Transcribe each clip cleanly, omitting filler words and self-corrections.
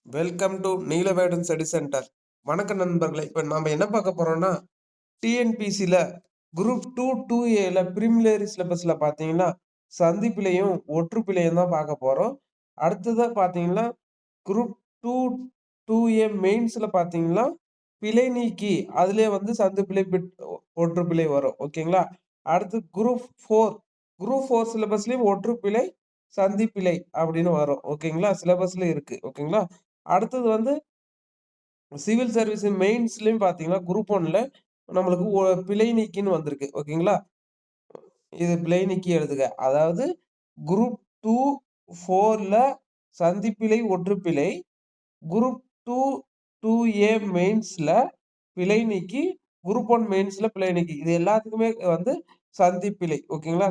Welcome to Neelavedan study centre. வணக்கம் நண்பர்களே. இப்போ நாம என்ன பார்க்க போறோம்னா, டிஎன்பிசில குரூப் 2 2ஏல பிரிமினரி சிலபஸ்ல பார்த்தீங்கன்னா, சந்திப்பிழையும் ஒற்றுப்பிழையும் தான் பார்க்க போறோம். அடுத்ததா பார்த்தீங்கன்னா, குரூப் 2 2ஏ மெயின்ஸ்ல பார்த்தீங்கன்னா, பிழை நீக்கி அதிலே வந்து சந்திப்பிழை ஒற்றுப்பிழை வரும். ஓகேங்களா? அடுத்து குரூப் 4 சிலபஸ்லயும் ஒற்றுப்பிழை, சந்திப்பிழை அப்படின்னு வரும். ஓகேங்களா? சிலபஸ்ல இருக்கு. ஓகேங்களா? அடுத்தது வந்து சிவில் சர்வீஸ் மெயின்ஸ்லயும் பார்த்தீங்கன்னா, குரூப் 1ல நம்மளுக்கு பிழை நீக்கின்னு வந்திருக்கு. ஓகேங்களா? இது பிழை நீக்கி எழுதுக. அதாவது குரூப் 2 4ல சந்திப்பிழை, ஒற்றுப்பிழை. குரூப் 2 2ஏ மெயின்ஸ்ல பிழை நீக்கி, குரூப் 1 மெயின்ஸ்ல பிழை நீக்கி. இது எல்லாத்துக்குமே வந்து சந்திப்பிழை. ஓகேங்களா?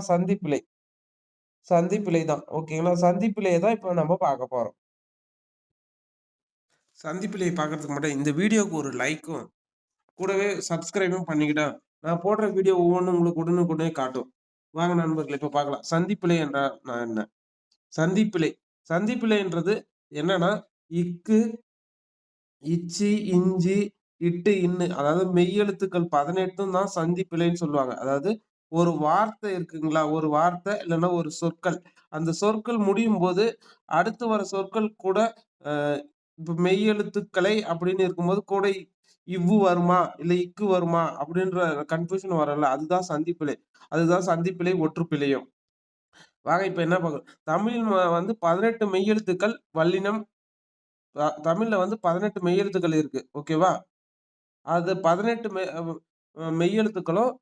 சந்திப்பிழை தான். ஓகேங்களா? சந்திப்பிழைய தான் இப்ப நம்ம பார்க்க போறோம். சந்திப்பிழைய பார்க்கறதுக்கு முன்னாடி இந்த வீடியோக்கு ஒரு லைக்கும், கூடவே சப்ஸ்கிரைபும் பண்ணிக்கிட்டா, நான் போடுற வீடியோ ஒவ்வொன்னும் உங்களுக்கு உடனுக்குடனே காட்டும். வாங்க நண்பர்களே இப்ப பார்க்கலாம். சந்திப்பிழை என்றால் என்ன? சந்திப்பிழை. சந்திப்பிழைன்றது என்னன்னா, இக்கு, இச்சி, இஞ்சி, இட்டு, இன்னு அதாவது மெய்யெழுத்துக்கள் 18ம் தான் சந்திப்பிழைன்னு சொல்லுவாங்க. அதாவது ஒரு வார்த்தை இருக்குங்களா? ஒரு வார்த்தை இல்லன்னா ஒரு சொற்கள். அந்த சொற்கள் முடியும்போது, அடுத்து வர சொற்கள் கூட அ இப்ப மெய்யெழுத்துக்களை அப்படின்னு இருக்கும்போது கூட இவ்வு வருமா? இல்ல இக்கு வருமா? அப்படின்ற கன்ஃப்யூஷன் வரும்ல. அதுதான் சந்திப்பிழை. அதுதான் சந்திப்பிழை, ஒற்றுப்பிழையும். வாங்க இப்ப என்ன பார்க்க தமிழ் வந்து 18 மெய்யெழுத்துக்கள் வல்லினம் தமிழ்ல வந்து 18 மெய்யெழுத்துக்கள் இருக்கு. ஓகேவா? அது 18 மெய்யெழுத்துக்களும்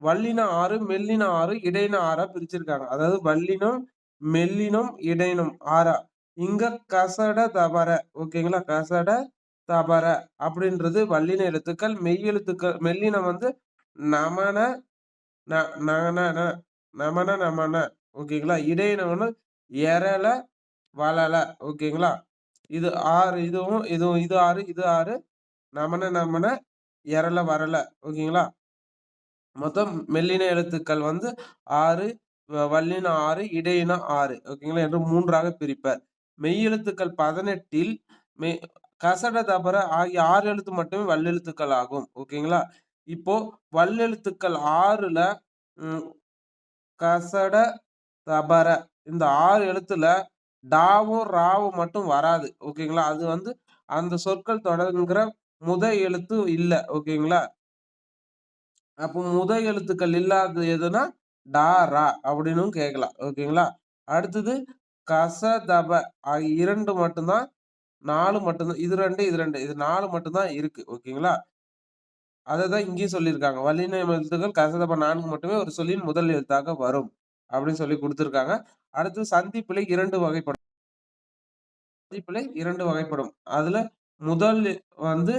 வல்லினம் 6, மெல்லினம் 6, இடையினம் 6ஆ பிரிச்சிருக்காங்க. அதாவது வல்லினம், மெல்லினம், இடையினம் 6ஆ. இங்க கசட தபர ஓகேங்களா? கசட தபர அப்படின்றது வல்லின எழுத்துக்கள். மெய் எழுத்துக்கள் மெல்லினம் வந்து நமன, ந நனன, நமன, நமன ஓகேங்களா? இடையினம் வந்து எரல, வளல ஓகேங்களா? இது 6 இதுவும் இது 6 இது 6 நமன, நமன, எரல, வரல ஓகேங்களா? மொத்தம் மெல்லின எழுத்துக்கள் வந்து 6, வல்லினம் 6, இடையினம் 6 ஓகேங்களா? என்று 3ஆக பிரிப்பர். மெய் எழுத்துக்கள் 18ல் மெ கசட, தபர ஆகிய 6 எழுத்து மட்டுமே வல்லெழுத்துக்கள் ஆகும். ஓகேங்களா? இப்போ வல்லெழுத்துக்கள் 6ல ம் கசட, தபர இந்த 6 எழுத்துல டாவும், ராவும் மட்டும் வராது. ஓகேங்களா? அது வந்து அந்த சொற்கள் தொடங்குற எழுத்து இல்ல. ஓகேங்களா? அப்போ எழுத்துக்கள் இல்லாதது எதுனா, டா, ரா அப்படின்னும் கேட்கலாம். ஓகேங்களா? அடுத்தது கச, தப ஆகிய 2 மட்டும் தான் 4 மட்டும் தான். இது 2 இது 2 இது 4 மட்டும் தான் இருக்கு. ஓகேங்களா? அததான் இங்கேயும் சொல்லியிருக்காங்க. வல்லின எழுத்துக்கள் கசதப 4 மட்டுமே ஒரு சொல்லின் முதல் எழுத்தாக வரும். அப்படின்னு சொல்லி குடுத்திருக்காங்க. அடுத்து சந்திப்பிழை 2 வகைப்படும். சந்திப்பிழை 2 வகைப்படும். அதுல முதல் வந்து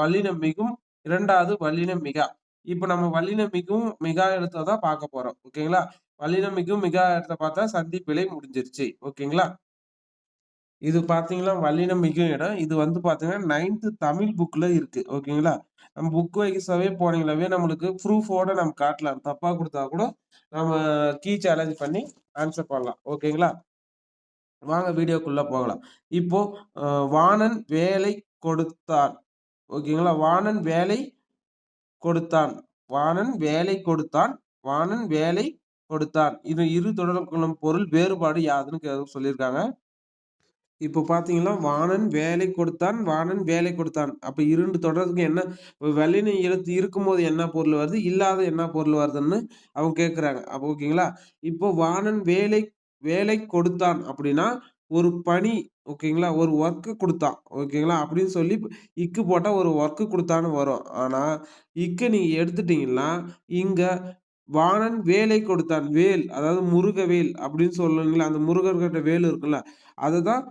வல்லினம் மிகும், 2வது வல்லினம் மிகா. இப்ப நம்ம வல்லினம் மிகும், மிகா எழுத்த தான் பார்க்க போறோம். ஓகேங்களா? வல்லினம் மிகும், மிகா எழுத்த பார்த்தா சந்திப்பிழை முடிஞ்சிருச்சு. ஓகேங்களா? இது பார்த்தீங்கன்னா, வல்லினம் மிகும் இடம். இது வந்து பார்த்தீங்கன்னா, 9த் தமிழ் புக்ல இருக்கு. ஓகேங்களா? நம்ம புக் வைஸாவே போனீங்கனாவே நம்மளுக்கு ப்ரூஃபோட நம்ம காட்டலாம். தப்பா குடுத்தா கூட நம்ம கீ சேலஞ்ச் பண்ணி ஆன்சர் பண்ணலாம். ஓகேங்களா? வாங்க வீடியோக்குள்ள போகலாம். இப்போ அ வாணன் வேலை கொடுத்தான். ஓகேங்களா? வாணன் வேலை கொடுத்தான். வாணன் வேலை கொடுத்தான். வாணன் வேலை கொடுத்தான். இது இரு தொடர்புகளும் பொருள் வேறுபாடு யாதுன்னு சொல்லியிருக்காங்க. இப்போ பார்த்தீங்கன்னா, வாணன் வேலை கொடுத்தான், வாணன் வேலை கொடுத்தான். அப்ப 2 தொடருக்கு என்ன வல்லின எழுத்து இருக்கும்போது என்ன பொருள் வருது? இல்லாத என்ன பொருள் வருதுன்னு அவங்க கேட்குறாங்க. அப்ப ஓகேங்களா? இப்போ வாணன் வேலை வேலை கொடுத்தான் அப்படின்னா, ஒரு பணி ஓகேங்களா? ஒரு வொர்க் குடுத்தான். ஓகேங்களா? அப்படின்னு சொல்லி இக்கு போட்டா ஒரு வொர்க் குடுத்தான்னு வரும். ஆனா, இக்க நீங்க எடுத்துட்டீங்கன்னா, இங்க வாணன் வேலை கொடுத்தான். வேல் அதாவது முருகவேல் அப்படின்னு சொல்லுவீங்கல்ல, அந்த முருகர்கிட்ட வேல் இருக்குல்ல, அதுதான்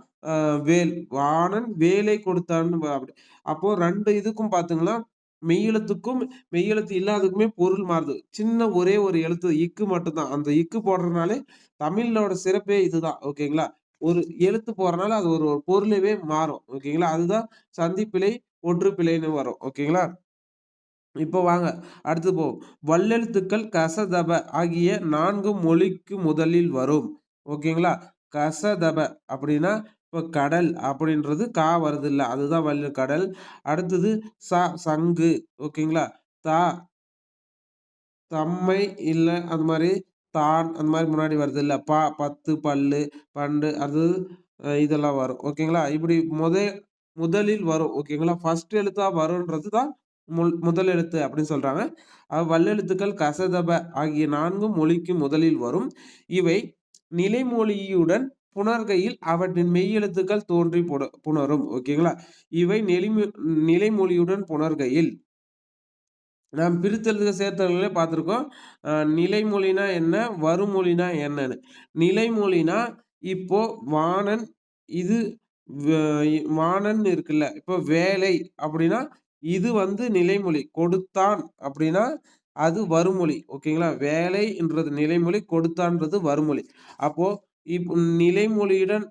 வேல். வாணன் வேலை கொடுத்தான்னு அப்படி. அப்போ 2 இதுக்கும் பார்த்தீங்கன்னா, மெய்யெழுத்துக்கும், மெய்யெழுத்து இல்லாததுக்குமே பொருள் மாறுது. சின்ன ஒரே ஒரு எழுத்து இக்கு மட்டும் தான். அந்த இக்கு போடுறதுனாலே தமிழோட சிறப்பே இதுதான். ஓகேங்களா? ஒரு எழுத்து போடுறனால அது ஒரு ஒரு பொருளவே மாறும். ஓகேங்களா? அதுதான் சந்திப்பிழை, ஒற்றுப்பிழைன்னு வரும். ஓகேங்களா? இப்போ வாங்க அடுத்து போவோம். வல்லெழுத்துக்கள் கசதப ஆகிய 4 மொழிக்கு முதலில் வரும். ஓகேங்களா? கசதப அப்படின்னா இப்ப கடல் அப்படின்றது கா வருதுல்ல. அதுதான் கடல். அடுத்தது சங்கு ஓகேங்களா? தா தம்மை இல்ல அது மாரி தான் அந்த மாரி முன்னாடி வருதுல்ல. பத்து, பல்லு, பண்டு அது இதெல்லாம் வரும். ஓகேங்களா? இப்படி முதலில் வரும். ஓகேங்களா? ஃபர்ஸ்ட் எழுத்தா வரும்ன்றது தான் முதல் எழுத்து அப்படின்னு சொல்றாங்க. வல்லெழுத்துக்கள் கசதப ஆகிய 4ம் மொழிக்கு முதலில் வரும். இவை நிலைமொழியுடன் புணர்கையில் அவற்றின் மெய் எழுத்துக்கள் தோன்றி புணரும். ஓகேங்களா? இவை நிலைமொழியுடன் புணர்கையில் நாம் பிரித்தெழுதுக, சேர்த்தல்களே பார்த்துருக்கோம். நிலைமொழினா என்ன? வருமொழினா என்னன்னு. நிலைமொழினா இப்போ வாணன் இது வ வாணன் இருக்குல்ல. இப்போ வேலை அப்படின்னா, இது வந்து நிலைமொழி. கொடுத்தான் அப்படின்னா, அது வருமொழி. ஓகேங்களா? வேலைன்றது நிலைமொழி, கொடுத்தான்றது வருமொழி. அப்போ நிலைமொழியுடன்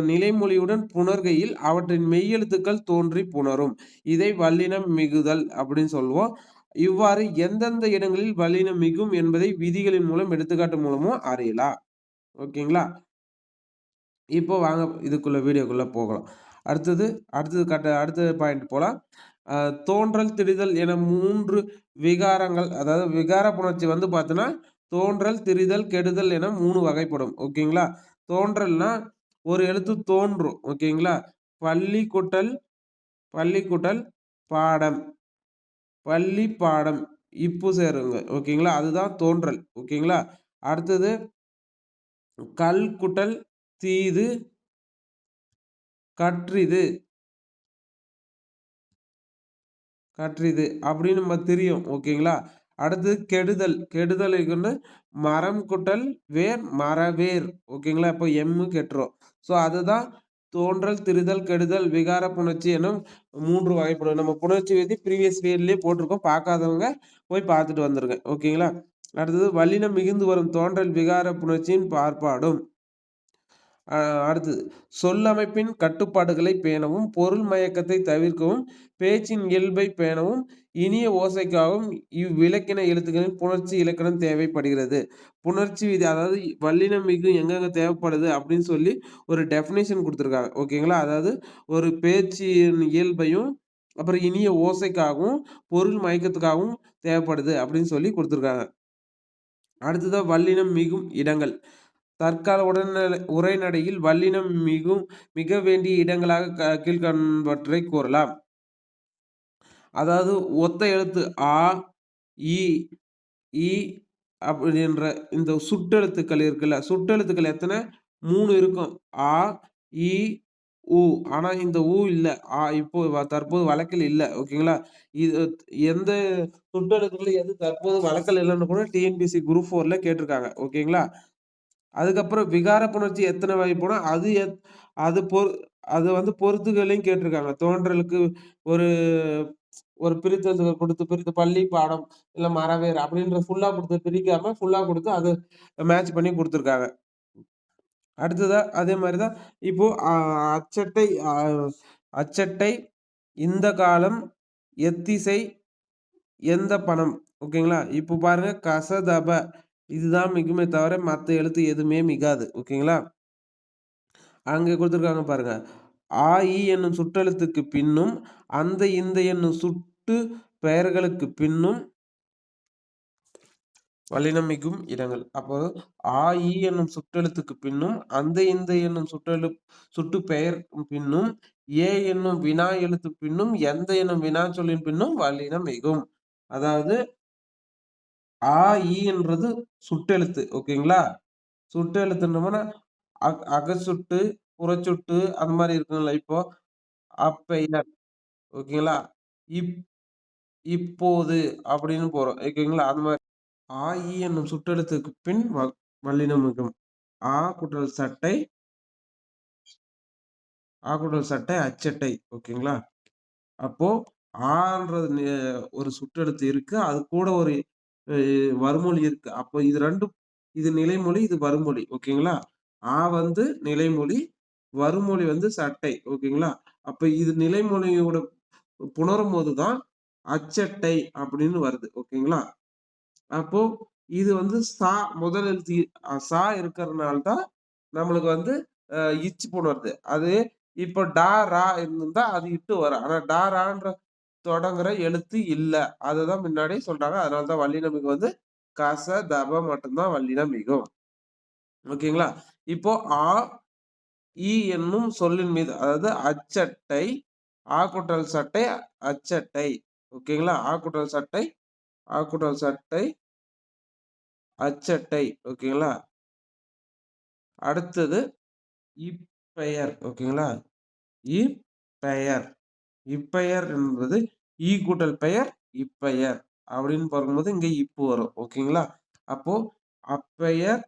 நிலைமொழியுடன் புணர்கையில் அவற்றின் மெய்யெழுத்துக்கள் தோன்றி புணரும். இதை வல்லினம் மிகுதல் அப்படின்னு சொல்லுவோம். இவ்வாறு எந்தெந்த இடங்களில் வல்லினம் மிகும் என்பதை விதிகளின் மூலம் எடுத்துக்காட்டு மூலமும் அறியலாம். ஓகேங்களா? இப்போ வாங்க இதுக்குள்ள வீடியோக்குள்ள போகலாம். அடுத்தது அடுத்த பாயிண்ட் போலாம். தோன்றல், திரிதல் என 3 விகாரங்கள், அதாவது விகார புணர்ச்சி வந்து பார்த்தீன்னா, தோன்றல், திரிதல், கெடுதல் என 3 வகைப்படும். ஓகேங்களா? தோன்றல்னா ஒரு எழுத்து தோன்றும். ஓகேங்களா? பள்ளி கூட்டல் பாடம். பள்ளி, பாடம் இப்பு சேருங்க. ஓகேங்களா? அதுதான் தோன்றல். ஓகேங்களா? அடுத்தது கல் கூட்டல் தீது கற்றிது அப்படின்னு நம்ம தெரியும். ஓகேங்களா? அடுத்தது கெடுதல். கெடுதலை கொண்டு மரம் கூட்டல் வேர் மரவேர். ஓகேங்களா? இப்போ கெட்டுரும். ஸோ அதுதான் தோன்றல், திரிதல், கெடுதல், விகார புணர்ச்சி எனும் 3 வகைப்படும். நம்ம புணர்ச்சி விதி ப்ரீவியஸ் வீடியோலயே போட்டிருக்கோம். பார்க்காதவங்க போய் பார்த்துட்டு வந்துருங்க. ஓகேங்களா? அடுத்தது வல்லினம் மிகுந்து வரும் தோன்றல், விகார புணர்ச்சியின் பார்ப்பாடும். அடுத்தது சொல்லமைப்பின் கட்டுப்பாடுகளை பேணவும், பொருள் மயக்கத்தை தவிர்க்கவும், பேச்சின் இயல்பை பேணவும், இனிய ஓசைக்காகவும் இவ்விலக்கண எழுத்துக்களின் புணர்ச்சி இலக்கணம் தேவைப்படுகிறது. புணர்ச்சி விதி, அதாவது வல்லினம் மிகு எங்கெங்க தேவைப்படுது அப்படின்னு சொல்லி ஒரு டெஃபினேஷன் குடுத்துருக்காங்க. ஓகேங்களா? அதாவது ஒரு பேச்சின் இயல்பையும், அப்புறம் இனிய ஓசைக்காகவும், பொருள் மயக்கத்துக்காகவும் தேவைப்படுது அப்படின்னு சொல்லி குடுத்துருக்காங்க. அடுத்ததா வல்லினம் மிகும் இடங்கள். தற்கால உரைநடையில் வல்லினம் மிக வேண்டிய இடங்களாக கீழ்காண்பவற்றை கூறலாம். அதாவது ஒத்த எழுத்து ஆ, இ, ஈ அப்படின்ற இந்த சுட்டெழுத்துக்கள் இருக்குல்ல. சுட்டெழுத்துக்கள் எத்தனை? 3 இருக்கும். ஆ, இ, உ. ஆனா இந்த உ இல்ல. இப்போ தற்போது வழக்கில் இல்ல. ஓகேங்களா? இது எந்த சுட்டெழுத்துக்கள் எது தற்போது வழக்கில் இல்லன்னு கூட டிஎன்பிஎஸ்சி குரூப் 4ல கேட்டிருக்காங்க. ஓகேங்களா? அதுக்கப்புறம் விகார புணர்ச்சி எத்தனை வகைப்படும்? அது அது வந்து பொறுத்துகளையும் கேட்டிருக்காங்க. தோன்றலுக்கு ஒரு ஒரு பிரித்தல் குடுத்து பள்ளி, பாடம், இல்ல மரவேர் அப்படின்ற ஃபுல்லா குடுத்து பிரிக்காம, ஃபுல்லா குடுத்து அது மேட்ச் பண்ணி குடுத்துருக்காங்க. அடுத்ததா அதே மாரி தான் இப்போ அச்சட்டை அச்சட்டை, இந்த காலம், எத்திசை, எந்த பணம். ஓகேங்களா? இப்போ பாருங்க கசதப இதுதான் மிகுமே தவிர மத்த எழுத்து எதுவுமே மிகாது. ஓகேங்களா? அங்க குடுத்துருக்காங்க பாருங்க. ஆ, இ என்னும் சுற்றெழுத்துக்கு பின்னும், அந்த, இந்த என்னும் சுட்டு பெயர்களுக்கு பின்னும் வல்லினம் மிகும் இடங்கள். அப்போ ஆ, இ என்னும் சுற்றெழுத்துக்கு பின்னும், அந்த, இந்த என்னும் சுட்டு பெயர் பின்னும், என்னும் வினா எழுத்து பின்னும், எந்த என்னும் வினாச்சொல்லின் பின்னும் வல்லினம் மிகும். அதாவது ஆ, இ என்றது சுட்டெழுத்து. ஓகேங்களா? சுட்டெழுத்துன்னோம்னா அகச்சுட்டு, புறச்சுட்டு அந்த மாரி இருக்குங்கல்ல. இப்போ அப்பெயர் ஓகேங்களா? இப் இப்போது அப்படின்னு போறோம். ஓகேங்களா? அது மாரி ஆ, இ என்னும் சுட்டெழுத்துக்கு பின் வல்லினம் மிகும். ஆ கூட்டல் சட்டை, அச்சட்டை. ஓகேங்களா? அப்போ ஆன்றது ஒரு சுற்றெழுத்து இருக்கு. அது கூட ஒரு அ வறுமொழி இருக்கு. அப்போ இது 2ம் இது நிலைமொழி, இது வறுமொழி. ஓகேங்களா? வந்து நிலைமொழி, வறுமொழி வந்து சட்டை. ஓகேங்களா? அப்ப இது நிலைமொழியோட புணரும்போது தான் அச்சட்டை அப்படின்னு வருது. ஓகேங்களா? அப்போ இது வந்து முதல் எழுத்து இருக்கறனால தான் நம்மளுக்கு வந்து இச்சு போன்னு வருது. அது இப்போ டா, ரா இருந்திருந்தா அது இட்டு வரும். ஆனா டா, ரான்ற தொடங்குற எழுத்து இல்ல. அதுதான் முன்னாடி சொல்றாங்க. அதனால தான் வல்லின மிகு வந்து கச, தப மட்டும் தான் வல்லின மிகும். ஓகேங்களா? இப்போ ஆ, இ என்னும் சொல்லின் மீது அதாவது அச்சட்டை, ஆ கூட்டல் சட்டை, அச்சட்டை. ஓகேங்களா? ஆ கூட்டல் சட்டை, ஆ கூட்டல் சட்டை, அச்சட்டை. ஓகேங்களா? அடுத்தது இப்பெயர். ஓகேங்களா? இப்பெயர். இப்பெயர் என்பது ஈ கூட்டல் பெயர், இப்பெயர் அப்படின்னு பார்க்கும்போது இங்க இப்பு வரும். ஓகேங்களா? அப்போ அப்பெயர்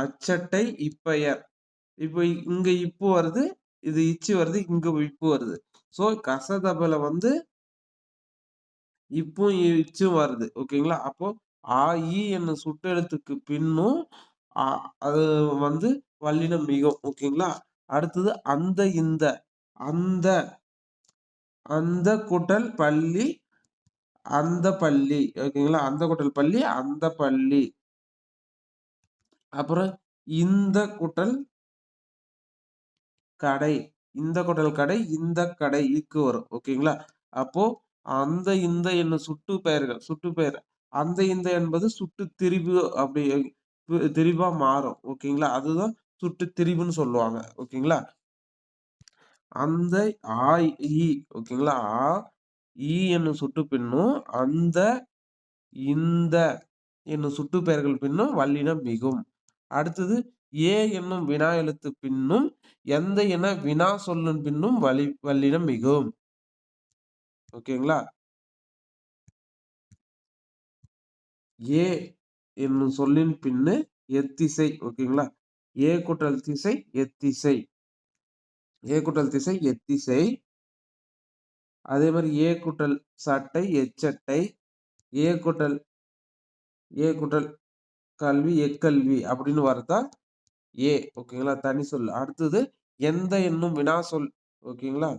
அச்சட்டை, இப்பெயர். இப்போ இங்க இப்பு வருது. இது இச்சு வருது. இங்க இப்பு வருது. சோ கசதபல வந்து இப்பும், இச்சும் வருது. ஓகேங்களா? அப்போ ஆ, இ என்னும் சுட்டெழுத்துக்கு பின்னும் அ அது வந்து வல்லினம் மிகும். ஓகேங்களா? அடுத்தது அந்த, இந்த. அந்த அந்த கூட்டல் பள்ளி, அந்த பள்ளி. ஓகேங்களா? அந்த கூட்டல் பள்ளி, அந்த பள்ளி. அப்புறம் இந்த கூட்டல் கடை. இந்த கூட்டல் கடை, இந்த கடை க்கு வரும். ஓகேங்களா? அப்போ அந்த, இந்த என்னும் சுட்டு பெயர்கள். சுட்டு பெயர். அந்த, இந்த என்பது சுட்டு திரிபு அப்படி திரிபா மாறும். ஓகேங்களா? அதுதான் சுட்டு திரிபுன்னு சொல்லுவாங்க. ஓகேங்களா? அந்த ஆ, இ ஓகேங்களா? ஆ, இ என்னும் சுட்டு பின்னும் அந்த, இந்த என்னும் சுட்டு பெயர்கள் பின்னும் வல்லினம் மிகும். அடுத்தது ஏ என்னும் வினா எழுத்து பின்னும் எந்த என வினா சொல்லின் பின்னும் வல்லினம் மிகும். ஓகேங்களா? ஏ என்னும் சொல்லின் பின்னு எத்திசை. ஓகேங்களா? ஏ கூட்டல் திசை, எத்திசை. ஏ கூட்டல் திசை, எத்திசை. அதே மாரி ஏ கூட்டல் சட்டை, எச்சட்டை. ஏ கூட்டல் ஏ கூட்டல் கல்வி, எக்கல்வி அப்படின்னு வரதா ஏ. ஓகேங்களா? தனி சொல். அடுத்தது எந்த என்னும் வினாசொல். ஓகேங்களா?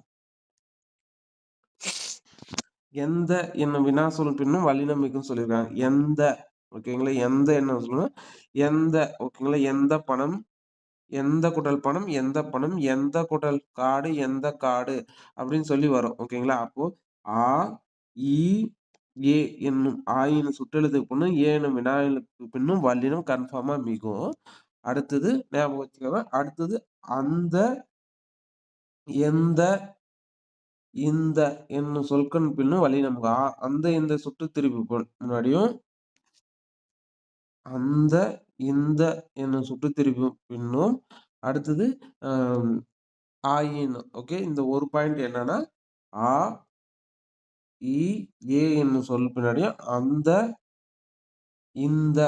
எந்த என்னும் வினாசொல் பின்னும் வல்லினம் மிகும்னு சொல்லியிருக்காங்க. எந்த ஓகேங்களா? எந்த என்ன சொல்லணும்? எந்த ஓகேங்களா? எந்த பணம், எந்த கூட்டல் பணம், எந்த பணம், எந்த கூட்டல் காடு, எந்த காடு அப்படின்னு சொல்லி வரும். ஓகேங்களா? அப்போ ஆ, இ, ஏ என்னும் ஆயினும் சுட்டெழுத்துக்கு பின்னும் ஏ எனும் வினா எழுத்துக்கு பின்னும் வல்லினம் கன்ஃபார்மா மிகும். அடுத்தது ஞாபகம் வச்சுக்கோங்க. அடுத்தது அந்த, எந்த, இந்த என்னும் சொற்கள் பின்னும் வல்லினம் அந்த, இந்த சுட்டு திருப்பி முன்னாடியும் அந்த, இந்த என்னும் சுட்டு திருப்பி பின்னும் அடுத்தது ஆயின். ஓகே. இந்த ஒரு பாயிண்ட் என்னன்னா ஆ, இ, ஏ என்னும் சொல் பின்னாடியும் அந்த, இந்த,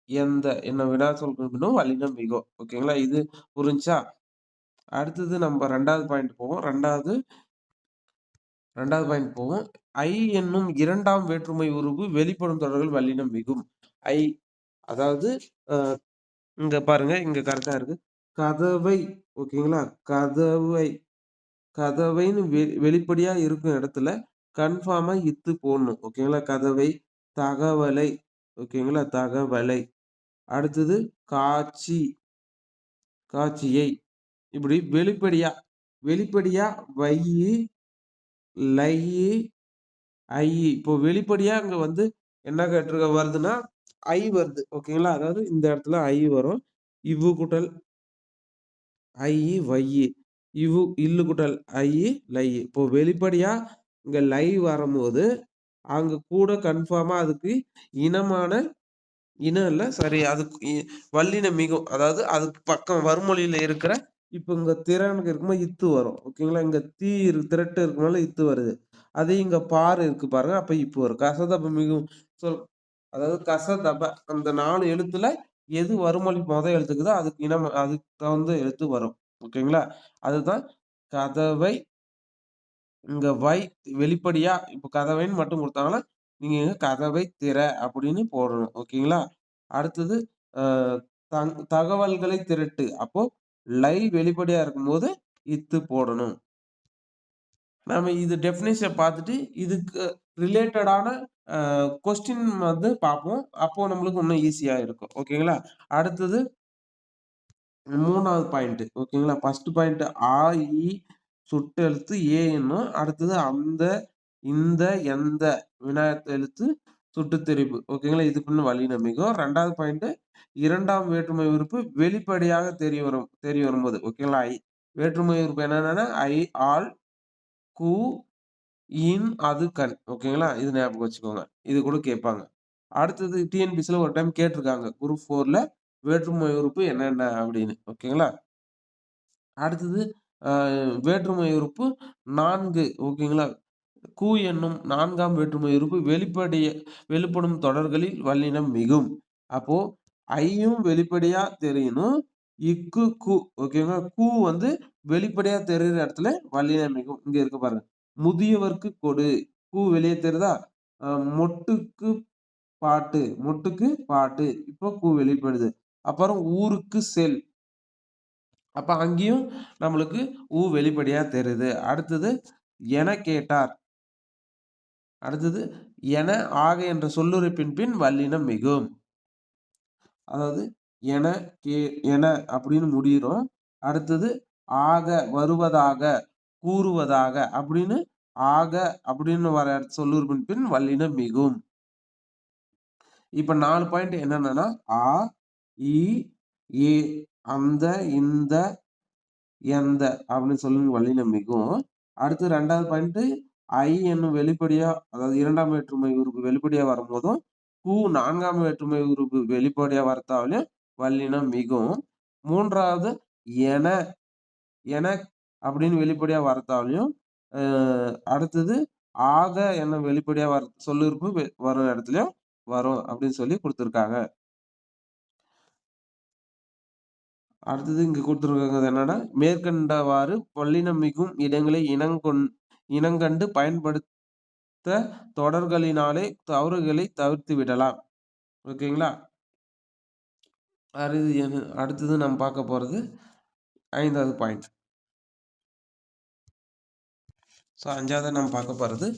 எந்த என்னும் வினா சொற்கள் பின்னும் வல்லினம் மிகும். ஓகேங்களா? இது புரிஞ்சா? அடுத்தது நம்ம 2வது பாயிண்ட் போவோம். 2வது பாயிண்ட் போவோம். ஐ என்னும் 2ஆம் வேற்றுமை உருபு வெளிப்படும் தொடர்கள் வல்லினம் மிகும். ஐ அதாவது அ இங்க பாருங்க. இங்க கரெக்ட்டா இருக்கு. கதவை ஓகேங்களா? கதவை கதவைன்னு வெளிப்படையா இருக்கும் இடத்துல கன்ஃபார்மா இத்து போடணும். ஓகேங்களா? கதவை, தகவலை ஓகேங்களா? தகவலை. அடுத்தது காட்சி, காட்சியை. இப்படி வெளிப்படையா வெளிப்படையா வையி, லையி, ஐயி. இப்போ வெளிப்படையா அங்க வந்து என்ன வருதுன்னா, ஐ வருது. ஓகேங்களா? அதாவது இந்த இடத்துல ஐ வரும். இவ்வு கூட்டல் ஐயி, வையி. இவ்வு இல்லு கூட்டல் ஐயி, லையி. இப்போ வெளிப்படையா இங்க லை வரும்போது, அங்க கூட கன்ஃபார்மா அதுக்கு இனமான இனம் இல்ல. சரி அதுக்கு வல்லினம் மிகும். அதாவது அதுக்கு பக்கம் வறுமொழியில இருக்கிற இப்ப இங்க திறனுக்கு இருக்கும்போது இத்து வரும். ஓகேங்களா? இங்க திரட்டு இருக்கனால இத்து வருது. அதே இங்க பாரு இருக்கு பாருங்க. அப்ப இப்பு வரும். கசதப மிகும் சொல் அதாவது கசதப அந்த 4 எழுத்துல எது வறுமொழி எழுத்துக்குதோ அதுக்கு அதுக்கு தகுந்த எழுத்து வரும். ஓகேங்களா? அதுதான் கதவை இங்க வெளிப்படையா இப்ப கதவைன்னு மட்டும் குடுத்தாங்கன்னா, நீங்க கதவை திற அப்படின்னு போடணும். ஓகேங்களா? அடுத்தது அ தகவல்களை திரட்டு. அப்போ வெளிப்படையா இருக்கும்போது இத்து போடணும். நாம இது டெஃபினிஷன் பார்த்துட்டு, இதுக்கு ரிலேட்டடான கொஸ்டின் வந்து பார்ப்போம். அப்போ நம்மளுக்கு இன்னும் ஈஸியா இருக்கும். ஓகேங்களா? அடுத்தது 3வது பாயிண்ட் ஓகேங்களா. ஃபர்ஸ்ட் பாயிண்ட் ஆ, இ சுட்டெழுத்து ஏ என்னும். அடுத்தது அந்த, இந்த, எந்த வினாயத்த எழுத்து சுட்டுத் திரிபு. ஓகேங்களா. இது பின் வல்லினம் மிகும். 2வது பாயிண்ட் 2ஆம் வேற்றுமை உறுப்பு வெளிப்படையாக தெரிய வரும்போது. ஓகேங்களா. வேற்றுமை உறுப்பு என்னென்னன்னா ஐ, ஆல், கு, இன், அது, கண். ஓகேங்களா. இது ஞாபகம் வச்சுக்கோங்க. இது கூட கேட்பாங்க. அடுத்தது டிஎன்பிசில ஒரு டைம் கேட்டிருக்காங்க. குரூப் 4ல வேற்றுமை உறுப்பு என்னென்ன அப்படின்னு. ஓகேங்களா. அடுத்தது அ வேற்றுமை உறுப்பு 4 ஓகேங்களா. கு என்னும் 4ஆம் வேற்றுமை உறுப்பு வெளிப்படும் தொடர்களில் வல்லினம் மிகும். அப்போ ஐயும் வெளிப்படையா தெரியணும். இக்கு, கு ஓகேங்களா. கு வந்து வெளிப்படையா தெரியிற இடத்துல வல்லினம் மிகும். இங்க இருக்கு பாருங்க. முதியவர்க்கு கொடு. கு வெளிய தெரியுதா? அ மொட்டுக்கு மொட்டுக்கு பாட்டு. இப்போ கு வெளிப்படுது. அப்புறம் ஊருக்கு செல். அப்ப அங்கேயும் நம்மளுக்கு வெளிப்படையா தெரியுது. அடுத்தது என கேட்டார். அடுத்தது என, ஆக என்ற சொல்லுறுப்பின் பின் வல்லினம் மிகும். அதாவது என, என அப்படின்னு முடியிரும். அடுத்தது ஆக, வருவதாக, கூறுவதாக அப்படின்னு ஆக அப்படின்னு வர சொல்லுறுப்பின் பின் வல்லினம் மிகும். இப்ப 4 பாயிண்ட் என்னென்னன்னா ஆ, இ, ஏ, அந்த, இந்த, எந்த அப்படின்னு சொல்லி வல்லினம் மிகும். அடுத்து 2வது பாயிண்ட் ஐ என்னும் வெளிப்படையா அதாவது 2ஆம் வேற்றுமை உறுப்பு வெளிப்படையா வரும்போதும், 4ஆம் வேற்றுமை உறுப்பு வெளிப்படையா வரத்தாலும் வல்லினம் மிகும். 3வது என, என அப்படின்னு வெளிப்படையா வரத்தாலயும், அ அடுத்தது ஆக என்னும் வெளிப்படையா சொல்லுறுப்பு வரும் இடத்துலயும் வரும் அப்படின்னு சொல்லி குடுத்திருக்காங்க. அடுத்தது இங்க குடுத்திருக்கிறது என்னன்னா, மேற்கண்டவாறு வல்லினம் மிகும் இடங்களை இனங்கண்டு பயன்படுத்த தொடர்களினாலே தவறுகளை தவிர்த்து விடலாம். ஓகேங்களா? அடுத்தது நம்ம பார்க்க போறது 5வது பாயிண்ட். 5வது நம்ம பார்க்க போறது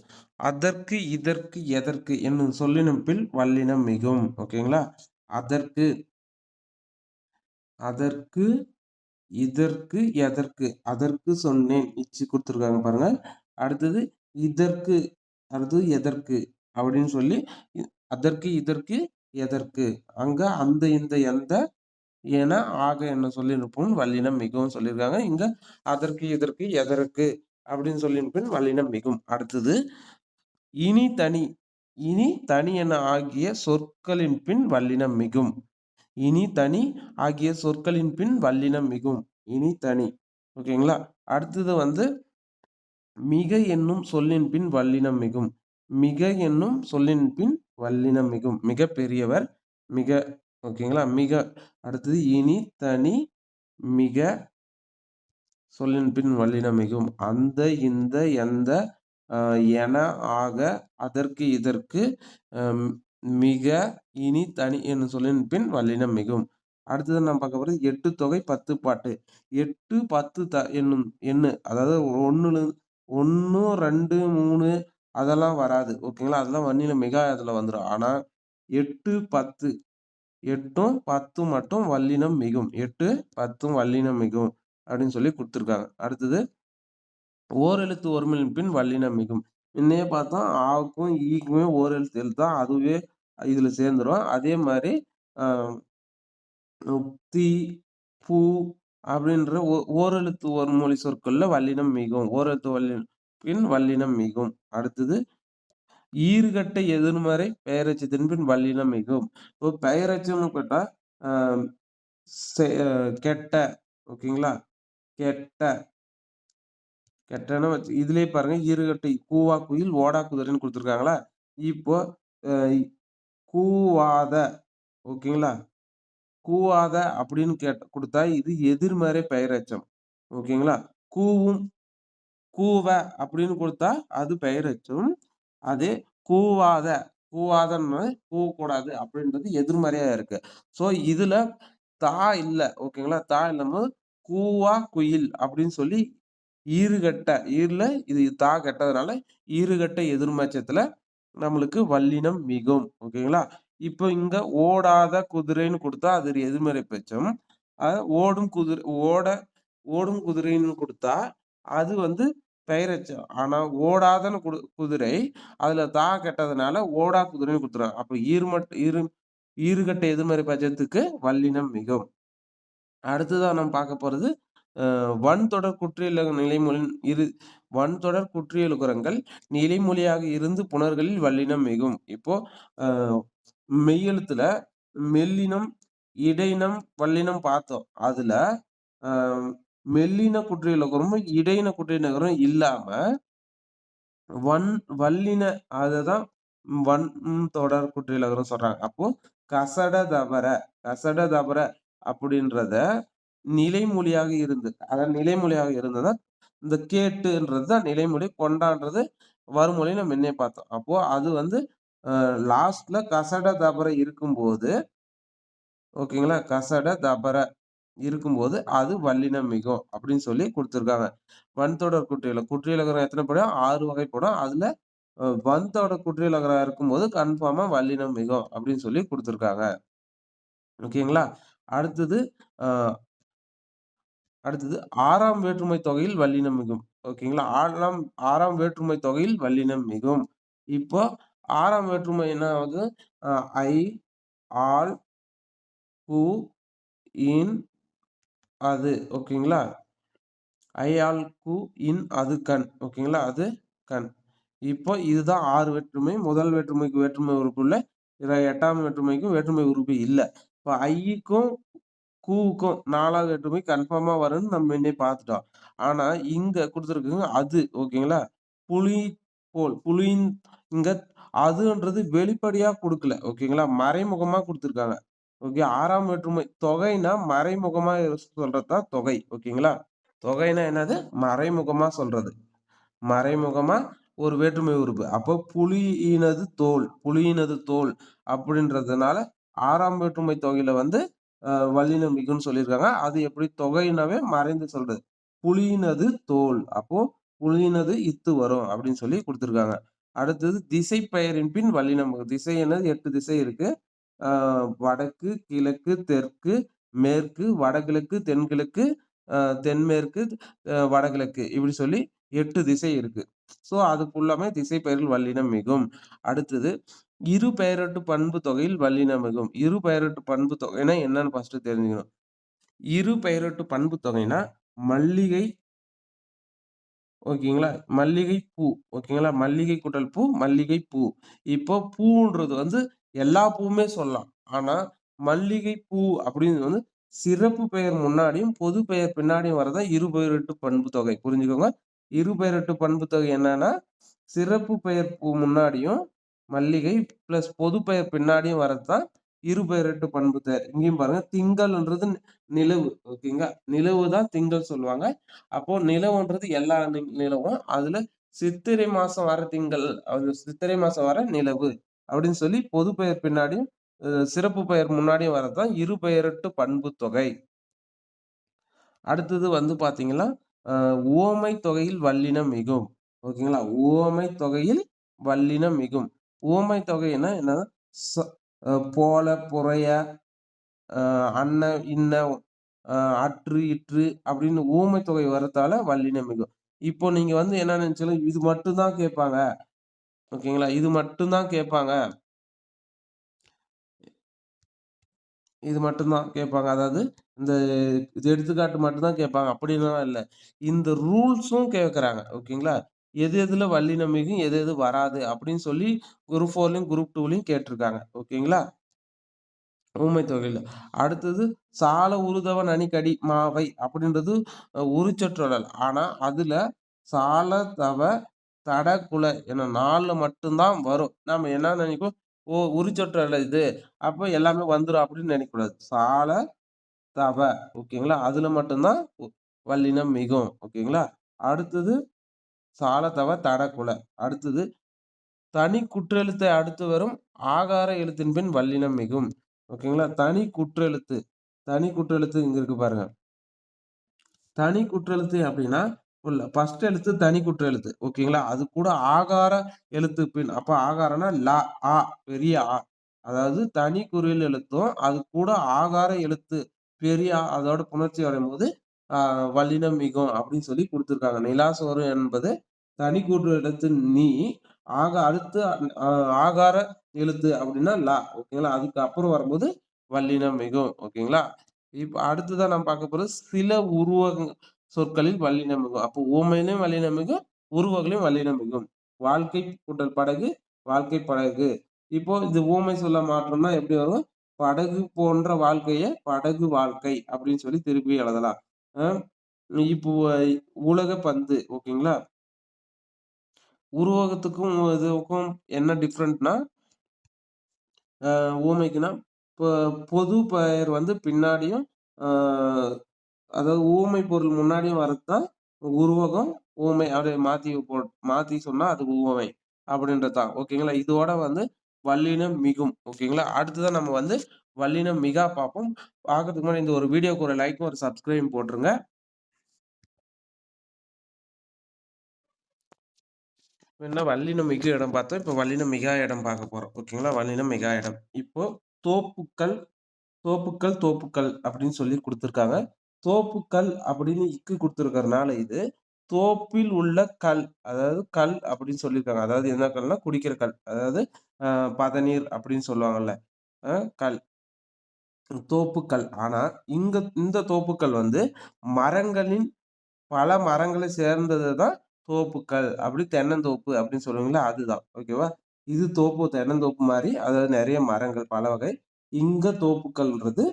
அதற்கு, இதற்கு, எதற்கு என்னும் சொல்லினம் பின் வல்லினம் மிகும். ஓகேங்களா? அதற்கு, அதற்கு, இதற்கு, எதற்கு. அதற்கு சொன்னேன். குடுத்துருக்காங்க பாருங்க. அடுத்தது இதற்கு, அடுத்தது எதற்கு அப்படின்னு சொல்லி அதற்கு, இதற்கு, எதற்கு. அங்க அந்த, இந்த, எந்த, என, ஆக என்ன சொல்லியிருப்போம் வல்லினம் மிகவும் சொல்லியிருக்காங்க. இங்க அதற்கு, இதற்கு, எதற்கு அப்படின்னு சொல்லியிருப்பின் வல்லினம் மிகும். அடுத்தது இனி, தனி. இனி, தனி என ஆகிய சொற்களின் பின் வல்லினம் மிகும். இனி, தனி ஆகிய சொற்களின் பின் வல்லினம் மிகும். இனி, தனி. ஓகேங்களா. அடுத்தது வந்து மிக என்னும் சொல்லின் பின் வல்லினம் மிகும். மிக என்னும் சொல்லின் பின் வல்லினம் மிகும். மிக பெரியவர், மிக. ஓகேங்களா. மிக. அடுத்தது இனி, தனி, மிக சொல்லின் பின் வல்லினம் மிகும். அந்த, இந்த, எந்த, என, ஆக, அதற்கு, இதற்கு, மிக, இனி, தனி என்னும் சொல்லின் பின் வல்லினம் மிகும். அடுத்தது நம்ம பார்க்க போறது 8 தொகை 10 பாட்டு. 8, 10 என்னும் எண்ணு அதாவது 1, 2, 3 அதெல்லாம் வராது. ஓகேங்களா. அதெல்லாம் வல்லினம் மிகாததுல வந்துரும். ஆனா 8, 10 8ம் 10ம் மட்டும் வல்லினம் மிகும். 8, 10ம் வல்லினம் மிகும் அப்படின்னு சொல்லி குடுத்திருக்காங்க. அடுத்தது ஓரெழுத்து ஒருமையின் பின் வல்லினம் மிகும். முன்னயே பார்த்தோம் ஆவுக்கும், ஈக்குமே ஓரெழுத்து எழுத்து தான். அதுவே இதுல சேர்ந்துரும். அதே மாரி அ தி, பு அப்படின்ற ஓரெழுத்து ஒரு மொழி சொற்கள்ல வல்லினம் மிகும். ஓரெழுத்து பின் வல்லினம் மிகும். அடுத்தது ஈறுகெட்ட எதிர்மறை பெயரெச்சத்தின் பின் வல்லினம் மிகும். இப்போ பெயரெச்சம்னு கேட்டா அ கெட்ட ஓகேங்களா. கெட்ட கெட்டன்னு இதுலயே பாருங்க ஈறுகெட்ட கூவா குயில், ஓடா குதிரைன்னு குடுத்துருக்காங்களா? இப்போ அ கூவாத ஓகேங்களா? கூவாத அப்படின்னு குடுத்தா இது எதிர்மறை பெயரெச்சம். ஓகேங்களா? கூவும் கூவ அப்படின்னு குடுத்தா அது பெயரெச்சம். அதே கூவாத கூவாதன்னு கூவக்கூடாது அப்படின்றது எதிர்மறையா இருக்கு. ஸோ இதுல தா இல்ல. ஓகேங்களா? தா இல்லாம கூவா குயில் அப்படின்னு சொல்லி ஈறுகெட்ட ஈறுல இது தா கெட்டதுனால ஈறுகெட்ட எதிர்மச்சத்துல நம்மளுக்கு வல்லினம் மிகும். ஓகேங்களா? இப்போ இங்க ஓடாத குதிரைன்னு குடுத்தா அது எதிர்மறை பெச்சம். ஓடும் குதிரை ஓடும் குதிரைன்னு குடுத்தா, அது வந்து பெயரெச்சம். ஆனா ஓடாதன்னு குதிரை, அதுல கெட்டதுனால ஓடா குதிரைன்னு குடுத்துருக்காங்க. அப்ப ஈறுகெட்ட எதிர்மறை பட்சத்துக்கு வல்லினம் மிகும். அடுத்ததா நம்ம பார்க்க போறது, அ வன்தொடர் குற்றியலுகர நிலைமொழி வன்தொடர் குற்றியலுகரங்கள் நிலைமொழியாக இருந்து புணர்களில் வல்லினம் மிகும். இப்போ அ மெய்யெழுத்துல மெல்லினம், இடையினம், வல்லினம் பார்த்தோம். அதுல அ மெல்லின குற்றியலுகரமும், இடையின குற்றியலுகரம் இல்லாம வன் வல்லின அததான் தொடர் குற்றியலுகரம் சொல்றாங்க. அப்போ கசட தபற கசட தபற அப்படின்றத நிலைமொழியாக இருந்து அதாவது நிலைமொழியாக இருந்ததா இந்த கேட்டுன்றது தான் நிலைமொழி. கொண்டான்றது வருமொழி நம்ம முன்னே பார்த்தோம். அப்போ அது வந்து லாஸ்ட்ல கசட தபற இருக்கும்போது ஓகேங்களா? கசட தபற இருக்கும்போது அது வல்லினம் மிகும் அப்படின்னு சொல்லி குடுத்துருக்காங்க. வன்தொடர் குற்றியலுகரம் எத்தனை படும்? 6 வகைப்படும். அதுல வன்தொடர் குற்றியலுகரம் இருக்கும்போது கன்ஃபார்மா வல்லினம் மிகும் அப்படின்னு சொல்லி குடுத்துருக்காங்க. ஓகேங்களா? அடுத்தது அ அடுத்தது 6ஆம் வேற்றுமை தொகையில் வல்லினம் மிகும். ஓகேங்களா? 6ஆம் வேற்றுமை தொகையில் வல்லினம் மிகும். இப்போ 6ஆம் வேற்றுமை என்ன ஆகுது? அ ஐ, ஆல், கு, இன், அது. ஓகேங்களா? ஐ, ஆல், கு, இன், அது, கண். ஓகேங்களா? அது, கண். இப்போ இதுதான் 6 வேற்றுமை. முதல் வேற்றுமைக்கு வேற்றுமை உறுப்பு இல்ல. 8ஆம் வேற்றுமைக்கும் வேற்றுமை உறுப்பு இல்ல. இப்ப ஐக்கும் கூவுக்கும் 4வது வேற்றுமை கன்ஃபார்மா வரும்ன்னு நம்ம முன்னே பார்த்துட்டோம். ஆனா, இங்க குடுத்துருக்குங்க அது. ஓகேங்களா? புலி போல் புலியின் இங்க அதுன்றது வெளிப்படையா குடுக்கல. ஓகேங்களா? மறைமுகமா குடுத்துருக்காங்க. ஓகே. 6ஆம் வேற்றுமை தொகைன்னா மறைமுகமா சொல்றது தான் தொகை. ஓகேங்களா? தொகைன்னா என்னது? மறைமுகமா சொல்றது. மறைமுகமா ஒரு வேற்றுமை உறுப்பு. அப்போ புலியினது தோல் அப்படின்றதுனால 6ஆம் வேற்றுமை தொகையில வந்து வல்லினம் மிகுன்னு சொல்லியிருக்காங்க. அது எப்படி தொகைனாவே மறைந்து சொல்றது. புலியினது தோல். அப்போ புலியினது இத்து வரும் அப்படின்னு சொல்லி குடுத்துருக்காங்க. அடுத்தது திசை பெயரின் பின் வல்லினம் மிகும். திசை என்னது 8 திசை இருக்கு. ஆ வடக்கு, கிழக்கு, தெற்கு, மேற்கு, வடகிழக்கு, தென்கிழக்கு, அ தென்மேற்கு, வடகிழக்கு இப்படி சொல்லி 8 திசை இருக்கு. ஸோ அது ஃபுல்லாமே திசை பெயரில் வல்லினம் மிகும். அடுத்தது இரு பெயரட்டு பண்பு தொகையில் வல்லினம் மிகும். இரு பெயரட்டு பண்பு தொகைனா என்னன்னு ஃபர்ஸ்ட் தெரிஞ்சுக்கணும். இரு பெயரட்டு பண்பு தொகைனா மல்லிகை ஓகேங்களா? மல்லிகை பூ. ஓகேங்களா? மல்லிகை கூட்டல் பூ, மல்லிகை பூ. இப்போ பூன்றது வந்து எல்லா பூவுமே சொல்லலாம். ஆனா, மல்லிகை பூ அப்படின்னு வந்து சிறப்பு பெயர் முன்னாடியும், பொது பெயர் பின்னாடியும் வரதான் இருபெயரெட்டு பண்பு தொகை. புரிஞ்சுக்கோங்க. இருபெயரெட்டு பண்பு தொகை என்னன்னா, சிறப்பு பெயர் பூ முன்னாடியும், மல்லிகை பிளஸ் பொது பெயர் பின்னாடியும் வரதுதான் இருபெயரெட்டு பண்பு பெயர். இங்கேயும் பாருங்க, திங்கள்ன்றது நிலவு. ஓகேங்களா? நிலவு தான் திங்கள் சொல்லுவாங்க. அப்போ நிலவுன்றது எல்லா நிலவும். அதுல சித்திரை மாசம் வர திங்கள், அது சித்திரை மாசம் வர நிலவு அப்படின்னு சொல்லி பொது பெயர் பின்னாடியும், சிறப்பு பெயர் முன்னாடியும் வரதுதான் இரு பெயரட்டு பண்பு தொகை. அடுத்தது வந்து பார்த்தீங்கன்னா, அ உவமை தொகையில் வல்லினம் மிகும். ஓகேங்களா? உவமை தொகையில் வல்லினம் மிகும். உவமை தொகைன்னா என்னன்னா, ச போல, புறைய, அ அன்ன, இன்ன, அற்று, இற்று அப்படின்னு ஊமை தொகை வரத்தால வல்லினம் மிகும். இப்போ நீங்க வந்து என்ன நெனச்சீங்கன்னா, இது மட்டும் தான் கேட்பாங்க. ஓகேங்களா? இது மட்டும் தான் கேட்பாங்க. இது மட்டும் தான் கேட்பாங்க. அதாவது இந்த இது எடுத்துக்காட்டு மட்டும் தான் கேட்பாங்க. அப்படின்னுலாம் இல்ல. இந்த ரூல்ஸும் கேட்கறாங்க. ஓகேங்களா? எது எதுல வல்லினம் மிகும், எது எது வராது அப்படின்னு சொல்லி குரூப் 4லயும், குரூப் 2லயும் கேட்டுருக்காங்க. ஓகேங்களா? ஊமை தொகையில. அடுத்தது சால உருதவ நனிகடி மாவை அப்படின்றது உரிச்சொற்றொடர். ஆனா, அதுல சால, தவ, தட, குல என 4 மட்டும் தான் வரும். நாம என்ன நெனைப்போம், ஓ! உரிச்சொற்றொடர் இது. அப்ப எல்லாமே வந்துரும் அப்படின்னு நெனைக்கக்கூடாது. சால, தவ ஓகேங்களா? அதுல மட்டும் தான் வல்லினம் மிகும். ஓகேங்களா? அடுத்தது சால, தவ, தட, குல. அடுத்தது தனி குற்றெழுத்தை அடுத்து வரும் ஆகார எழுத்தின் பின் வல்லினம் மிகும். ஓகேங்களா? தனி குற்றெழுத்து இங்க இருக்கு பாருங்க. தனி குற்றெழுத்து அப்படின்னா, ஃபர்ஸ்ட் எழுத்து தனி குற்றெழுத்து. ஓகேங்களா? அது கூட ஆகார எழுத்து பின் அப்ப ஆகாரம்னா ஆ பெரிய ஆ. அதாவது தனி குறில் எழுத்தும், அது கூட ஆகார எழுத்து பெரிய அதோட புணர்ச்சி அடையும்போது வல்லினம் மிகும் அப்படின்னு சொல்லி குடுத்துருக்காங்க. நிலாசோறு என்பது தனி கூட்டு எழுத்து நீ, அடுத்து ஆகார எழுத்து அப்படின்னா லா. ஓகேங்களா? அதுக்கு அப்புறம் வரும்போது வல்லினம் மிகும். ஓகேங்களா? இப்ப அடுத்ததா நம்ம பார்க்க போறது சில உருவக சொற்களில் வல்லினம் மிகும். அப்போ உவமையிலும் வல்லினம் மிகும், உருவகத்திலும் வல்லினம் மிகும். வாழ்க்கை கூட்டல் படகு, வாழ்க்கை படகு. இப்போ இந்த உவமை சொல்ல மாற்றம்னா எப்படி வரும்? படகு போன்ற வாழ்க்கைய படகு வாழ்க்கை அப்படின்னு சொல்லி திருப்பி எழுதலாம். அ இப்போ உலக பந்து ஓகேங்களா? உருவகத்துக்கும் இதுக்கும் என்ன டிஃபரெண்ட்னா, உவமைக்குன்னா, இப்போ பொது பெயர் வந்து பின்னாடியும், அ அதாவது உவமை பொருள் முன்னாடியும் வர்றது தான் உருவகம், உவமை அப்படியே மாத்தி சொன்னா அது உவமை அப்படின்றது தான். ஓகேங்களா? இதோட வந்து வல்லினம் மிகும். ஓகேங்களா? அடுத்ததா நம்ம வந்து வல்லினம் மிகா பார்ப்போம். பார்க்கறதுக்கு முன்னாடி இந்த ஒரு வீடியோக்கு ஒரு லைக்கும், ஒரு சப்ஸ்கிரைபும் போட்டுருங்க. என்ன வல்லினம் மிகு இடம் பார்த்தோம். இப்ப வல்லினம் மிகா இடம் பார்க்க போறோம். ஓகேங்களா? வல்லினம் மிகா இடம். இப்போ தோப்புக்கள், தோப்புக்கள் அப்படின்னு சொல்லி குடுத்துருக்காங்க. தோப்புக்கள் அப்படின்னு குடுத்துருக்கறனால இது தோப்பில் உள்ள கல். அதாவது கல் அப்படின்னு சொல்லியிருக்காங்க. அதாவது என்ன கல்னா குடிக்கிற கல். அதாவது அ பதநீர் அப்படின்னு சொல்லுவாங்கல்ல. கல். தோப்புக்கள். ஆனா இந்த தோப்புக்கள் வந்து மரங்களின் பல மரங்களை சேர்ந்தது தான் தோப்புக்கள். அப்படி தென்னந்தோப்பு அப்படின்னு சொல்லுவீங்கல்ல, அதுதான். ஓகேவா? இது தோப்பு தென்னந்தோப்பு மாரி, அதாவது நெறைய மரங்கள் பல வகை. இங்க தோப்புக்கள்ன்றது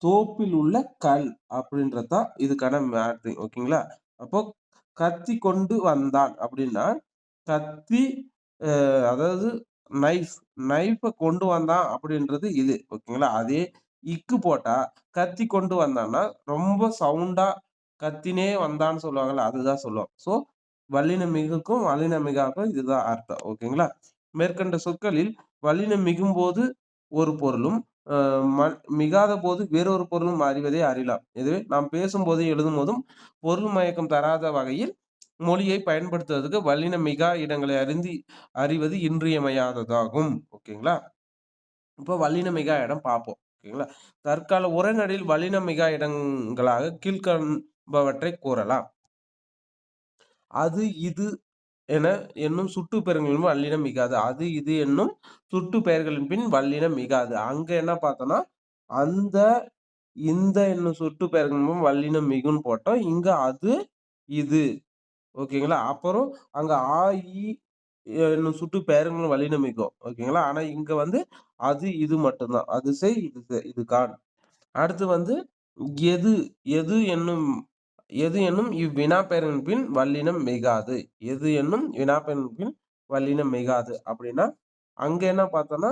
தோப்பில் உள்ள கல் அப்படின்றது தான் இதுக்கான மேட்ரிங். ஓகேங்களா? அப்போ கத்தி கொண்டு வந்தான் அப்படின்னா, கத்தி அதாவது நைஃப் கொண்டு வந்தான் அப்படின்றது இது. ஓகேங்களா? அதே போட்டா, கத்தி கொண்டு வந்தான்னா, ரொம்ப சவுண்டா கத்தினே வந்தான்னு சொல்லுவாங்கல்ல, அதுதான் சொல்லுவோம். ஸோ, வல்லினம் மிகுக்கும், வல்லினம் மிகாக்கும் இதுதான் அர்த்தம். ஓகேங்களா? மேற்கண்ட சொற்களில் வல்லினம் மிகும்போது ஒரு பொருளும், அ ம மிகாதபோது வேறொரு பொருளும் அறிவதை அறியலாம். இதுவே நாம் பேசும்போதும், எழுதும்போதும் பொருள் மயக்கம் தராத வகையில் மொழியை பயன்படுத்துவதற்கு வல்லினம் மிகா இடங்களை அறிவது இன்றியமையாததாகும். ஓகேங்களா? இப்போ வல்லினம் மிகா இடம் பார்ப்போம். ஓகேங்களா? தற்கால உரைநடையில் வல்லினம் மிகா இடங்களாக கீழ்க்கண்பவற்றை கூறலாம். அது, இது என என்னும் சுட்டு பெயர்களின் வல்லினம் மிகாது. அது, இது என்னும் சுட்டு பெயர்களின் பின் வல்லினம் மிகாது. அங்க என்ன பார்த்தோம்னா, அந்த, இந்த என்னும் சுட்டு பெயர்களின் முன் வல்லினம் மிகுன்னு போட்டோம். இங்க அது, இது. ஓகேங்களா? அப்புறம் அங்க ஆ, இ என்னும் சுட்டு பெயர்களும் வல்லினம் மிகும். ஓகேங்களா? ஆனா இங்க வந்து அது, இது மட்டும் தான். அது செய், இது காண். அடுத்து வந்து எது, எது என்னும் இவ்வினா பெயரின் பின் வல்லினம் மிகாது. எது என்னும் வினாப்பெயரின் பின் வல்லினம் மிகாது. அப்படின்னா, அங்க என்ன பார்த்தோம்னா,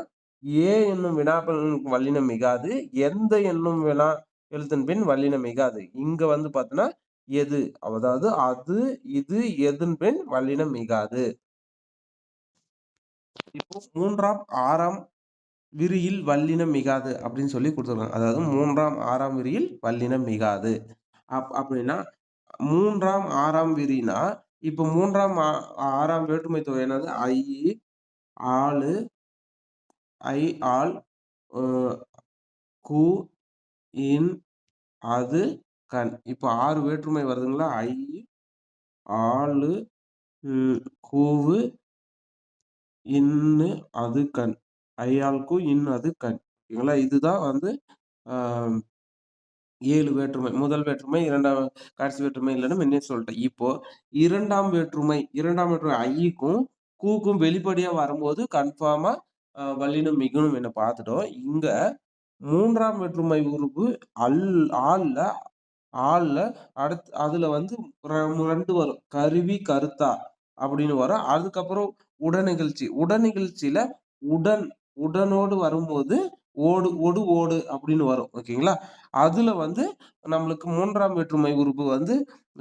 என்னும் வினாப்பெயருக்கு வல்லினம் மிகாது. எந்த என்னும் வினா எழுத்தின் பின் வல்லினம் மிகாது. இங்க வந்து பார்த்தோம்னா, எது. அதாவது அது, இது, எதன் பின் வல்லினம் மிகாது. இப்போ 3ஆம், 6ஆம் விரியில் வல்லினம் மிகாது அப்படின்னு சொல்லி குடுத்துருக்காங்க. அதாவது 3ஆம், 6ஆம் விரியில் வல்லினம் மிகாது. அப்படின்னா 3ஆம், 6ஆம் விரினா, இப்ப 3ஆம், 6ஆம் வேற்றுமை தொகை என்னது? ஆளு, ஆள், அ கு, இன், அது, கண். இப்ப 6 வேற்றுமை வருதுங்களா? ஆளு, ம், கூவு, இன்னு, அது, கண். ஆள், கூ, இன், அது, கண். ஓகேங்களா? இதுதான் வந்து அ 7 வேற்றுமை. முதல் வேற்றுமை, 2ஆம் கடைசி வேற்றுமை இல்லன்னு முன்னயே சொல்ட்டேன். இப்போ 2ஆம் வேற்றுமை ஐக்கும், கூக்கும் வெளிப்படையா வரும்போது கன்ஃபார்மா வல்லினம் மிகும்னு என்ன பார்த்துட்டோம். இங்க 3ஆம் வேற்றுமை உறுப்பு அல் ஆல்ல ஆல்ல அதுல வந்து 2 வரும். கருவி, கருத்தா அப்படின்னு வரும். அதுக்கப்புறம் உடனிகழ்ச்சி. உடனிகழ்ச்சியில உடன் உடனோடு வரும்போது ஓடு அப்படின்னு வரும். ஓகேங்களா? அதுல வந்து நம்மளுக்கு 3ஆம் வேற்றுமை உறுப்பு வந்து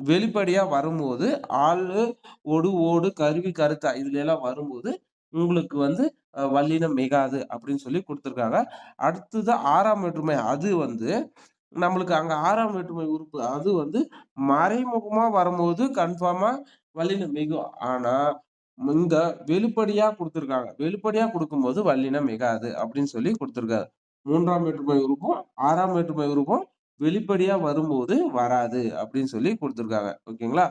வெளிப்படையா வரும்போது, ஆளு, ஓடு, கருவி, கருத்தா இதுல எல்லாம் வரும்போது, உங்களுக்கு வந்து வல்லினம் மிகாது அப்படின்னு சொல்லி குடுத்துருக்காங்க. அடுத்தது 6ஆம் வேற்றுமை. அது வந்து நம்மளுக்கு அங்க 6ஆம் வேற்றுமை உறுப்பு அது வந்து மறைமுகமா வரும்போது கன்ஃபார்மா வல்லினம் மிகும். ஆனா, இங்க வெளிப்படையா குடுத்துருக்காங்க. வெளிப்படையா குடுக்கும்போது வல்லினம் மிகாது அப்படின்னு சொல்லி குடுத்துருக்காங்க. 3ஆம் வேற்றுமை உறுப்பும், 6ஆம் வேற்றுமை உறுப்பும் வெளிப்படையா வரும்போது வராது அப்படின்னு சொல்லி குடுத்துருக்காங்க. ஓகேங்களா?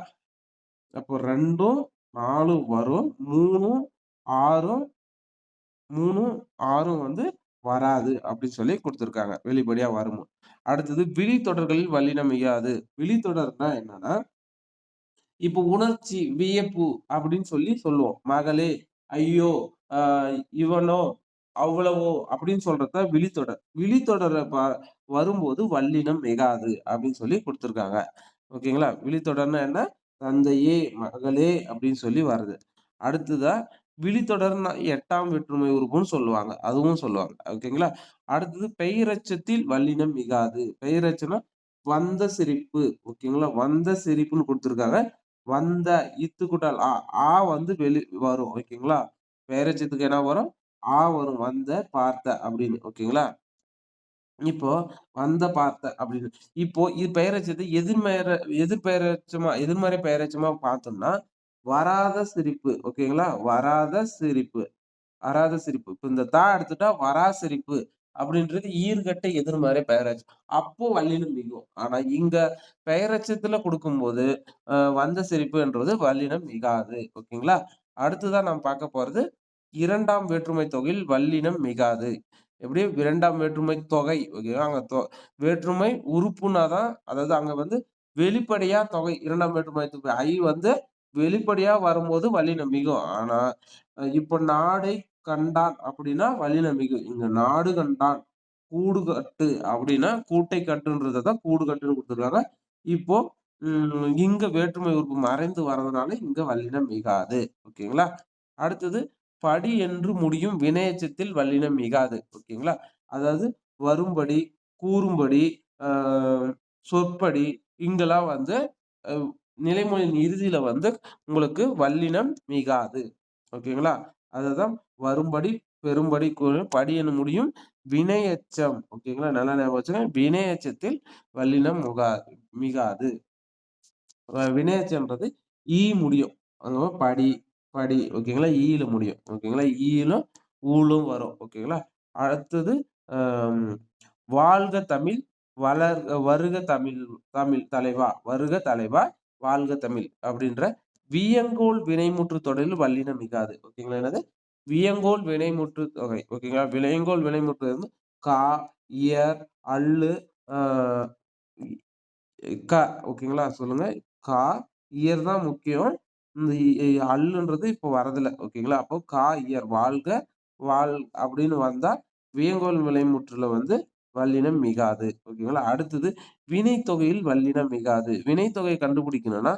அப்போ 2ம் 4ம் வரும். 3ம் 6ம் 3ம் 6ம் வந்து வராது அப்படின்னு சொல்லி குடுத்துருக்காங்க. வெளிப்படையா வரும். அடுத்தது விழித்தொடர்களில் வல்லினம் மிகாது. விழித்தொடர்னா என்னன்னா, இப்போ உணர்ச்சி, வியப்பு அப்படின்னு சொல்லி சொல்லுவோம். மகளே, ஐயோ, அ இவனோ, அவ்வளவோ அப்படின்னு சொல்றது தான் விழித்தொடர். விழித்தொடர வரும்போது வல்லினம் மிகாது அப்படின்னு சொல்லி குடுத்துருக்காங்க. ஓகேங்களா? விழித்தொடர்னா என்ன? தந்தையே, மகளே அப்படின்னு சொல்லி வருது. அடுத்ததா விழித்தொடர்னா 8ஆம் வேற்றுமை உறுப்புன்னு சொல்லுவாங்க. அதுவும் சொல்லுவாங்க. ஓகேங்களா? அடுத்தது பெயரெச்சத்தில் வல்லினம் மிகாது. பெயரெச்சம்னா வந்த சிரிப்பு. ஓகேங்களா? வந்த சிரிப்புன்னு குடுத்துருக்காங்க. வந்த இத்து கூட்டல் ஆ. ஆ வந்து வரும். ஓகேங்களா? பெயரெச்சத்துக்கு என்ன வரும்? ஆ வரும். வந்த, பார்த்த அப்படின்னு. ஓகேங்களா? இப்போ வந்த, பார்த்த அப்படின்னு. இப்போ இது பெயரெச்சத்த எதிர்மறை பெயரெச்சமா பார்த்தோம்னா, வராத சிரிப்பு. ஓகேங்களா? வராத சிரிப்பு. வராத சிரிப்பு. இப்ப இந்த எடுத்துட்டா வரா சிரிப்பு அப்படின்றது ஈர்கட்ட எதிர்மறை பெயரெச்சம். அப்போ வல்லினம் மிகும். ஆனா இங்க பெயரெச்சத்துல குடுக்கும்போது, வந்த சிரிப்புன்றது வல்லினம் மிகாது. ஓகேங்களா? அடுத்ததா நாம் பார்க்க போறது 2ஆம் வேற்றுமை தொகையில் வல்லினம் மிகாது. எப்படி 2ஆம் வேற்றுமை தொகை. ஓகேவா? அங்க வேற்றுமை உறுப்புனா தான் அதாவது அங்க வந்து வெளிப்படையா தொகை 2ஆம் வேற்றுமை தொகை ஐ வந்து வெளிப்படையா வரும்போது வல்லினம் மிகும். ஆனா, இப்ப நாடை கண்டான் அப்படின்னா வல்லினம் மிகும். இங்க நாடு கண்டான், கூடு கட்டு அப்படின்னா கூட்டை கட்டுன்றத தான் கூடு கட்டுன்னு குடுத்துருக்காங்க. இப்போ இங்க வேற்றுமை உறுப்பு மறைந்து வர்றதுனால இங்க வல்லினம் மிகாது. ஓகேங்களா? அடுத்தது படி என்று முடியும் வினையெச்சத்தில் வல்லினம் மிகாது. ஓகேங்களா? அதாவது வரும்படி, கூறும்படி, ஆ சொற்படி இங்கெல்லாம் வந்து அ நிலைமொழியின் இறுதியில வந்து உங்களுக்கு வல்லினம் மிகாது. ஓகேங்களா? அததான் வரும்படி, பெறும்படி, படி என முடியும் வினையெச்சம். ஓகேங்களா? நல்லா ஞாபகம் வச்சுக்கங்க. வினையெச்சத்தில் வல்லினம் மிகாது. வினையெச்சம்ன்றது முடியும். அங்க படி, படி ஓகேங்களா? ல முடியும். ஓகேங்களா? ஈலும், ஊலும் வரும். ஓகேங்களா? அடுத்தது அம் வாழ்க தமிழ், வருக தமிழ் தமிழ் தலைவா, வருக தலைவா, வாழ்க தமிழ் அப்படின்ற வியங்கோள் வினைமுற்று தொடரில் வல்லினம் மிகாது. ஓகேங்களா? என்னது? வியங்கோள் வினைமுற்று தொகை. ஓகேங்களா? வியங்கோள் வினைமுற்று வந்து கா, இயர், அல்லு, அ க ஓகேங்களா? சொல்லுங்க. கா, இயர் தான் முக்கியம். இந்த அல்லுன்றது இப்போ வரதில்ல. ஓகேங்களா? அப்போ கா, இயர் வாழ்க, வாழ் அப்படின்னு வந்தா வியங்கோள் வினைமுற்றுல வந்து வல்லினம் மிகாது. ஓகேங்களா? அடுத்தது வினைத்தொகையில் வல்லினம் மிகாது. வினைத்தொகை கண்டுபிடிக்கணும்னா,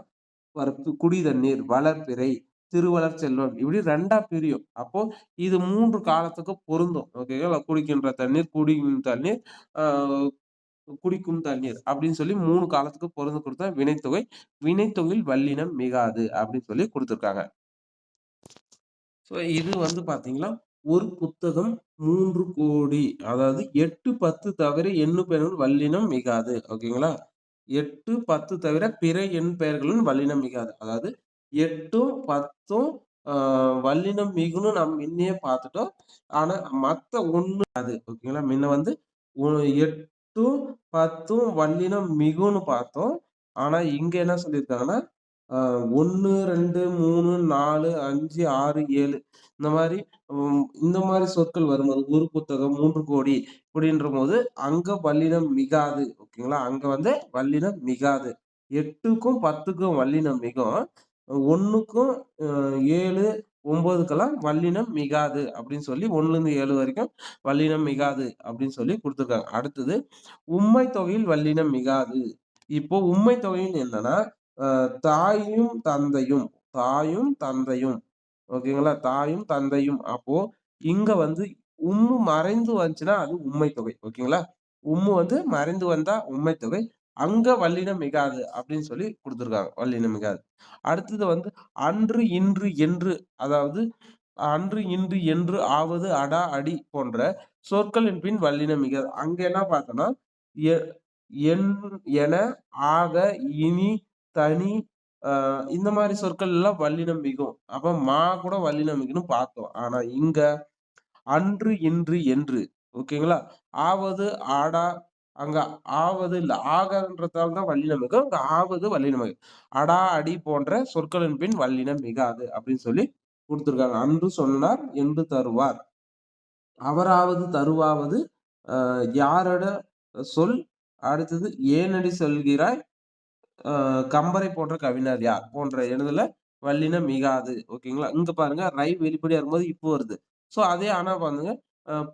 குடி தண்ணீர், வளர்பிறை, திருவளர் செல்வம் இப்படி 2ஆ பிரியும். அப்போ இது 3 காலத்துக்கு பொருந்தும். ஓகேங்களா? குடிக்கின்ற தண்ணீர், குடியும் தண்ணீர், ஆ குடிக்கும் தண்ணீர் அப்படின்னு சொல்லி 3 காலத்துக்கு பொருந்து குடுத்தா வினைத்தொகை. வினைத்தொகையில் வல்லினம் மிகாது அப்படின்னு சொல்லி குடுத்துருக்காங்க. ஸோ இது வந்து பார்த்தீங்கன்னா, ஒரு புத்தகம் 3,00,00,000 அதாவது 8, 10 தவிர எண்ணு பெயர்கள் வல்லினம் மிகாது. ஓகேங்களா? 8, 10 தவிர பிற எண் பெயர்களும் வல்லினம் மிகாது. அதாவது 8ம் 10ம் வல்லினம் மிகும்னு நம்ம முன்னயே பார்த்துட்டோம். ஆனா மத்த 1 அது ஓகேங்களா? முன்ன வந்து 8ம் 10ம் வல்லினம் மிகும்னு பார்த்தோம். ஆனா இங்க என்ன சொல்லியிருக்காங்கன்னா, 1, 2, 3, 4, 5, 6, 7 இந்த மாரி சொற்கள் வரும்போது, ஒரு புத்தகம் 3,00,00,000 இப்படின்றபோது, அங்க வல்லினம் மிகாது. ஓகேங்களா? அங்க வந்து வல்லினம் மிகாது. 8க்கும் 10க்கும் வல்லினம் மிகும். 1க்கும் 7, 9க்கெல்லாம் வல்லினம் மிகாது அப்படின்னு சொல்லி 1லிருந்து 7 வரைக்கும் வல்லினம் மிகாது அப்படின்னு சொல்லி குடுத்துருக்காங்க. அடுத்தது உம்மை தொகையில் வல்லினம் மிகாது. இப்போ உம்மை தொகைன்னு என்னன்னா, அ தாயும், தந்தையும் தாயும், தந்தையும் ஓகேங்களா? தாயும், தந்தையும். அப்போ இங்க வந்து மறைந்து வந்துச்சுன்னா, அது உம்மை தொகை. ஓகேங்களா? வந்து மறைந்து வந்தா உம்மை தொகை. அங்க வல்லினம் மிகாது அப்படின்னு சொல்லி குடுத்துருக்காங்க. வல்லினம் மிகாது. அடுத்தது வந்து அன்று, இன்று, என்று அதாவது அன்று, இன்று, என்று, ஆவது, அடா, அடி போன்ற சொற்களின் பின் வல்லினம் மிகாது. அங்க என்ன பார்த்தோம்னா, எ என், என, ஆக, இனி, தனி, இந்த மாரி சொற்கள் எல்லாம் வல்லினம் மிகும். அப்ப கூட வல்லினம் மிகும்ன்னு பார்த்தோம். ஆனா இங்க அன்று, இன்று, என்று ஓகேங்களா? ஆவது, ஆடா, அங்க ஆவது இல்ல. ஆகன்றதால தான் வல்லினம் மிகும். அங்க ஆவது வல்லினம் மிகும். அடா, அடி போன்ற சொற்களின் பின் வல்லினம் மிகாது அப்படின்னு சொல்லி குடுத்திருக்காங்க. அன்று சொன்னார் என்று தருவார். அவராவது தருவாவது யாரிட சொல். அடுத்தது ஏனடி சொல்கிறாய் கம்பரை போன்ற கவிஞர் யார் போன்ற எழுதுல வல்லினம் மிகாது. ஓகேங்களா. இங்க பாருங்க வெளிப்படையா இருக்கும்போது இப்போ வருது. சோ அதே ஆனா பாருங்க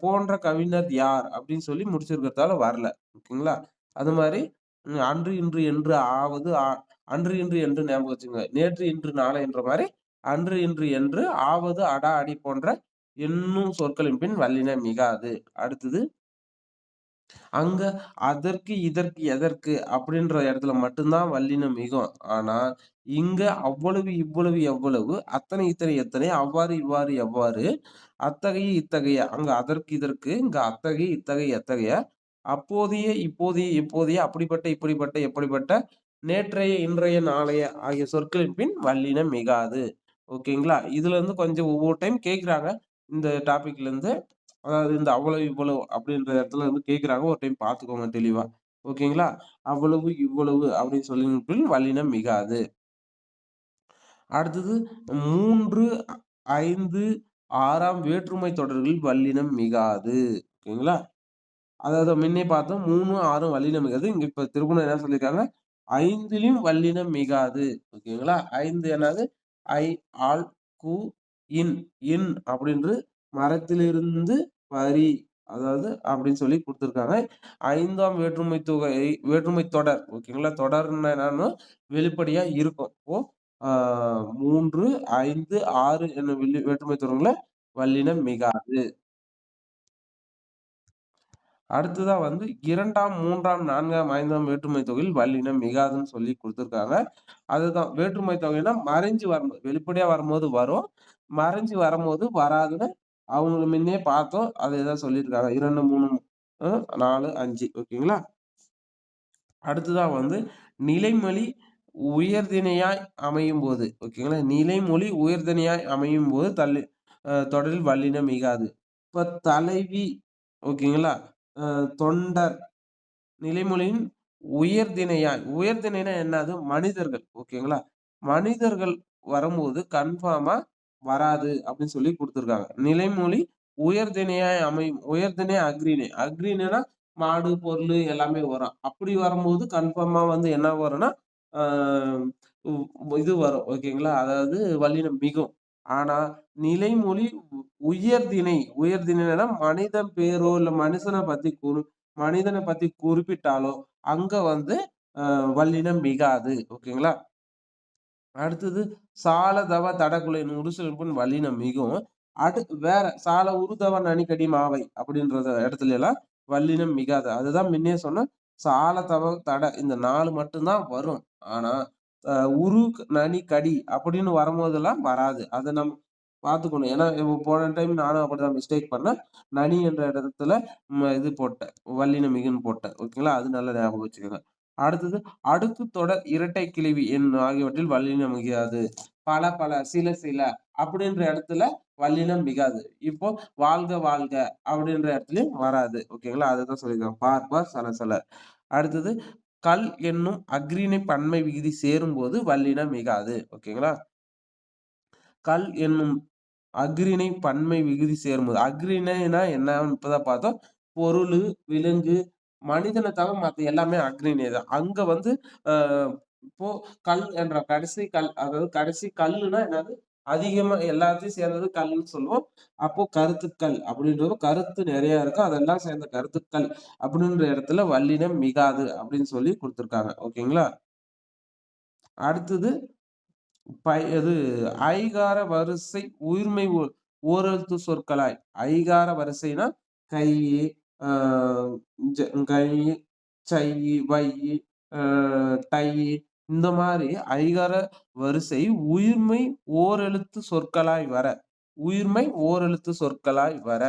போன்ற கவிஞர் யார் அப்படின்னு சொல்லி முடிச்சிருக்கிறதால வரல. ஓகேங்களா. அது மாரி அன்று, இன்று, என்று ஆவது அன்று, இன்று, என்று ஞாபகம் வச்சுக்கங்க. நேற்று, இன்று, நாளை என்ற மாரி அன்று, இன்று, என்று ஆவது, அடா, அடி போன்ற என்னும் சொற்களின் பின் வல்லினம் மிகாது. அடுத்தது அங்க அதற்கு, இதற்கு, எதற்கு அப்படின்ற இடத்துல மட்டும் தான் வல்லினம் மிகும். ஆனா, இங்க அவ்வளவு, இவ்வளவு, எவ்வளவு, அத்தனை, இத்தனை, எத்தனை, அவ்வாறு, இவ்வாறு, எவ்வாறு, அத்தகைய, இத்தகைய, அங்க அதற்கு, இதற்கு, இங்க அத்தகைய, இத்தகைய, எத்தகைய, அப்போதைய, இப்போதைய, எப்போதைய, அப்படிப்பட்ட, இப்படிப்பட்ட, எப்படிப்பட்ட, நேற்றைய, இன்றைய, நாளைய ஆகிய சொற்களின் பின் வல்லினம் மிகாது. ஓகேங்களா? இதுல இருந்து கொஞ்சம் ஒவ்வொரு டைம் கேட்குறாங்க. இந்த டாபிக்ல இருந்து. அதாவது இந்த அவ்வளவு, இவ்வளவு அப்படின்ற இடத்துல வந்து கேட்குறாங்க. ஒரு டைம் பார்த்துக்கோங்க தெளிவா. ஓகேங்களா? அவ்வளவு, இவ்வளவு அப்படின்னு சொல்லின் வல்லினம் மிகாது. அடுத்தது 3, 5, 6ஆம் வேற்றுமை தொடர்களில் வல்லினம் மிகாது. ஓகேங்களா? அதாவது முன்னே பார்த்தோம் 3, 6 வல்லினம் மிகாது. இங்க இப்ப திரும்பவும் என்ன சொல்லியிருக்காங்க? 5லயும் வல்லினம் மிகாது. ஓகேங்களா? 5 என்னது? ஐ, ஆல், கு, இன். இன் அப்படின்று மரத்திலிருந்து பரி அதாவது அப்படின்னு சொல்லி குடுத்திருக்காங்க. 5ஆம் வேற்றுமை தொடர். ஓகேங்களா? தொடர்ன்னா என்னன்னா வெளிப்படையா இருக்கும். இப்போ ஆ 3, 5, 6 என்னும் வேற்றுமை தொடர்கள்ல வல்லினம் மிகாது. அடுத்ததா வந்து 2ஆம், 3ஆம், 4ஆம், 5ஆம் வேற்றுமை தொகையில் வல்லினம் மிகாதுன்னு சொல்லி குடுத்துருக்காங்க. அதுதான் வேற்றுமை தொகைன்னா மறைஞ்சு வரும்போது வெளிப்படையா வரும்போது வரும். மறைஞ்சு வரும்போது வராதுன்னு அவங்க முன்னயே பார்த்தோம். அதேதான் சொல்லியிருக்காங்க. 2, 3, 4, 5 ஓகேங்களா? அடுத்ததா வந்து நிலைமொழி உயர்திணையாய் அமையும்போது ஓகேங்களா? நிலைமொழி உயர்திணையாய் அமையும்போது தொடரில் வல்லினம் மிகாது. இப்ப தலைவி ஓகேங்களா? தொண்டர் நிலைமொழியின் உயர்திணைனா என்னது? மனிதர்கள். ஓகேங்களா? மனிதர்கள் வரும்போது கன்ஃபார்மா வராது அப்படின்னு சொல்லி குடுத்துருக்காங்க. நிலைமொழி உயர்திணையாய் அமையும். உயர்திணை, அஃறிணை. அஃறிணைனா மாடு, பொருளு எல்லாமே வரும். அப்படி வரும்போது கன்ஃபார்மா வந்து என்ன வரும்னா, ஆ இது வரும். ஓகேங்களா? அதாவது வல்லினம் மிகும். ஆனா நிலைமொழி உயர்திணைனா மனிதன் பேரோ, இல்ல மனிதன பத்தி குறிப்பிட்டாலோ, அங்க வந்து வல்லினம் மிகாது. ஓகேங்களா? அடுத்தது சால, தவ, தடகுலை, நுடுசுழுப்பின் வல்லினம் மிகும். வேற சால, உருதவ, நனிகடி, மாவை அப்படின்றத இடத்துல எல்லாம் வல்லினம் மிகாது. அதுதான் முன்னயே சொன்னேன். சால, தவ, தட இந்த 4 மட்டும் தான் வரும். ஆனா, அ உரு, நனி, கடி அப்படின்னு வரும்போதெல்லாம் வராது. அத பார்த்துக்கணும். ஏன்னா, போன டைம் நானும் அப்படிதான் மிஸ்டேக் பண்ணேன். நனி என்ற இடத்துல இது போட்டேன். வல்லினம் மிகுன்னு போட்டேன். ஓகேங்களா? அது நல்லா ஞாபகம் வச்சுக்கங்க. அடுத்தது அடுக்கு தொடர் இரட்டை கிளவி எண் ஆகியவற்றில் வல்லினம் மிகாது. பல, பல, சில, சில அப்படின்ற இடத்துல வல்லினம் மிகாது. இப்போ வாழ்க, வாழ்க அப்படின்ற இடத்துலயும் வராது. ஓகேங்களா? அதுதான் சொல்லியிருக்காங்க. பார், பார், சல, சல. அடுத்தது கல் என்னும் அஃறிணை பன்மை விகுதி சேரும்போது வல்லினம் மிகாது. ஓகேங்களா? கல் என்னும் அஃறிணை பன்மை விகுதி சேரும்போது அஃறிணைனா என்னன்னு இப்பதான் பார்த்தோம். பொருளு, விலங்கு, மனிதன தவிர மத்த எல்லாமே அஃறிணை தான். அங்க வந்து அ இப்போ கல் என்ற கடைசி கல் அதாவது கடைசி கல்லுனா என்னது? அதிகமா எல்லாத்தையும் சேர்ந்தது கல்லுன்னு சொல்லுவோம். அப்போ கருத்துக்கள் அப்படின்றது கருத்து நெறைய இருக்கும். அதெல்லாம் சேர்ந்த கருத்துக்கள் அப்படின்ற இடத்துல வல்லினம் மிகாது அப்படின்னு சொல்லி குடுத்துருக்காங்க. ஓகேங்களா? அடுத்தது இது ஐகார வரிசை உயிர்மெய் ஓரெழுத்து சொற்களாய். ஐகார வரிசைனா கை, அ கை, சை, வை, அ டை இந்த மாரி ஐகார வரிசை உயிர்மெய் ஓரெழுத்து சொற்களாய் வர. உயிர்மெய் ஓரெழுத்து சொற்களாய் வர.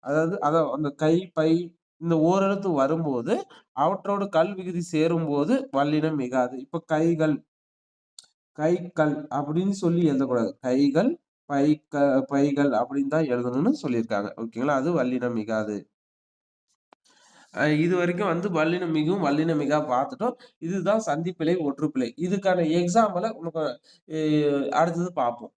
அதாவது அந்த கை, பை இந்த ஓரெழுத்து வரும்போது, அவற்றோடு கல் விகுதி சேரும்போது வல்லினம் மிகாது. இப்ப கைகள் கைக்கல் அப்படின்னு சொல்லி எழுதக்கூடாது. கைகள், பைகள் அப்படின்னு தான் எழுதணும்னு சொல்லியிருக்காங்க. ஓகேங்களா? அது வல்லினம் மிகாது. இதுவரைக்கும் வந்து வல்லினம் மிகும், வல்லினம் மிகா பார்த்துட்டோம். இதுதான் சந்திப்பிழை, ஒற்றுப்பிழை. இதுக்கான எக்ஸாம்பிள உனக்கு அடுத்தது பார்ப்போம்.